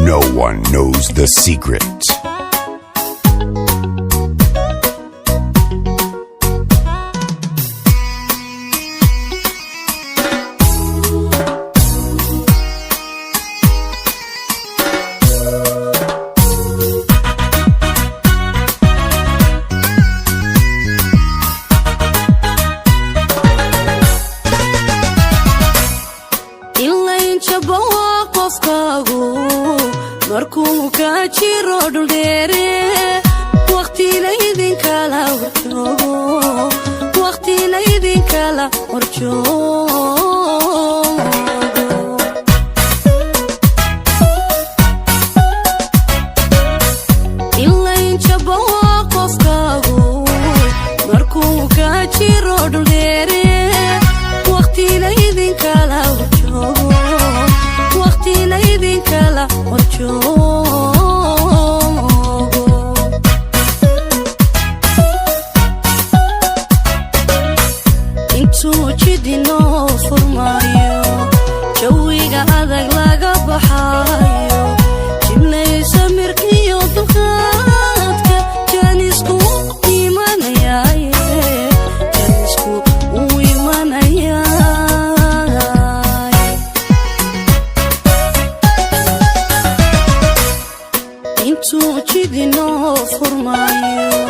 No one knows the secret. markuu ka jiro dhul dheere waqti la idin kala warjoogo waqti la idin kala warjoogo ilayn jabo qofkaagu markuu ka jiro dhul dheere waqti la idin kala warjoogo waqti la idin kala warjoogo intuu jidinoo furmaayo jawiga adag laga baxaayo jibnaysa mirkiyo dulqaadka jaanisku imanayaaye jaanisku uu imanayaaye intuu jidinoo furmaayo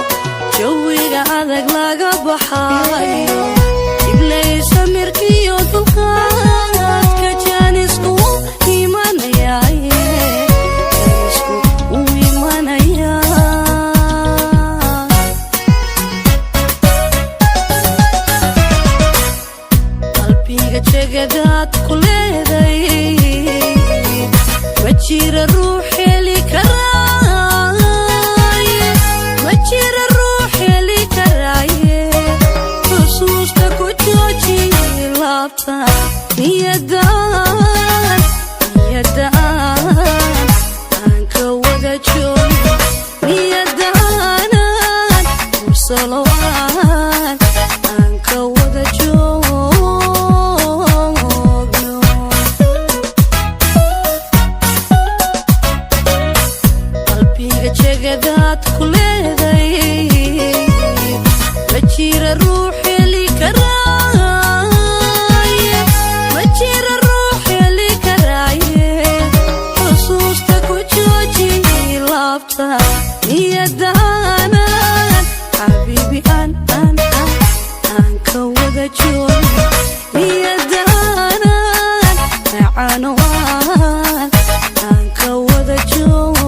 jawiga adag laga baxaayo jibnaysa mirkiyo dulqaadka jaanisku imanayaaye jaanisku uu imanayaaye qalbiga jegadaad ku leeday ma jira ruux heli karaaye ma jira ruux heli karaaye xusuusta ku joojiye laabta niyadaan aan ka wada joogo niyadaanan ursalowaan aan ka wada joogno qalbiga jegadaad ku leeday ma jira ruux heli karaaye ma jira ruux heli karaaye xusuusta ku joojiye laabta niyadaanan xabiibi aan ka wada joogo niyadaanan macaanowaan aan ka wada joogno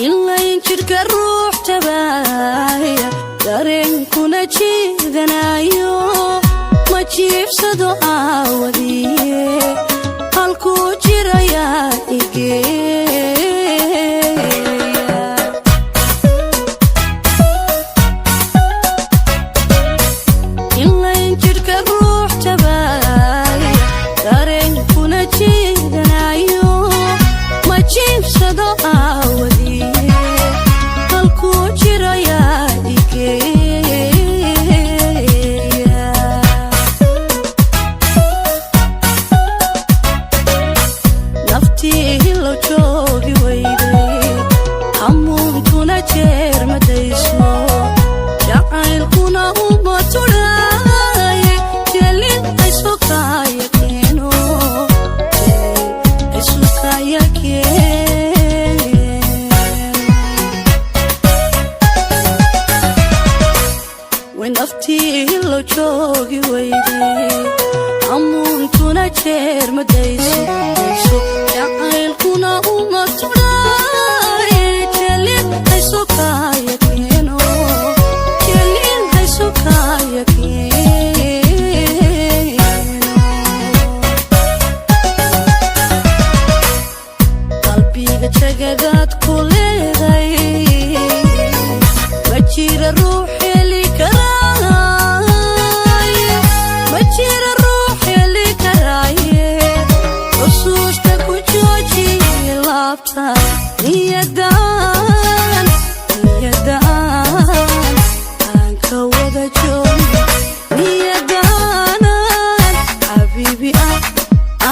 ilayn jirka ruux tabaaya dareenkuna jiidanayo ma jiibsado aawadiye halkuu jirayaa igeeya ilayn jirka ruux tabaaya dareenkuna jiidanayo ma jiibsado aawadiye halkuu jirayaa igeeya naftii hilo joogi weyday hamuunkuna jeer madayso jacaylkuna uma tudhaaye jelin aysukaya keeno jelin aysukaya keeno naftii hilo joogi weyday hamuunkuna jeer madayso jacaylkuna uma tudhaaye jelin aysukaya keeno jelin aysukaya keeno qalbiga jegadaad ku leeday ma jira ruux heli karaaye ma jira ruux laabta niyadaan aan ka wada joogno niyadaanan xabiibi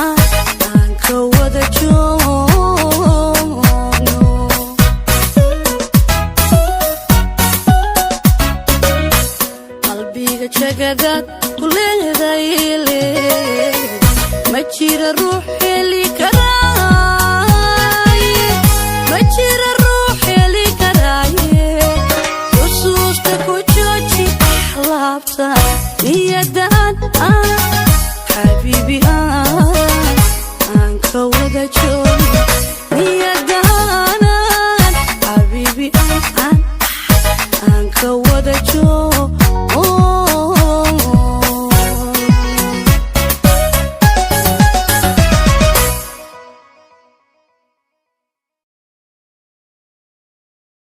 aan ka wada joogno qalbiga jagadaad ku leedayle ma jira ruux heli karaaye ma jira ruux heli karaaye xusuusta ku jooji laabta niyadaan xabiibi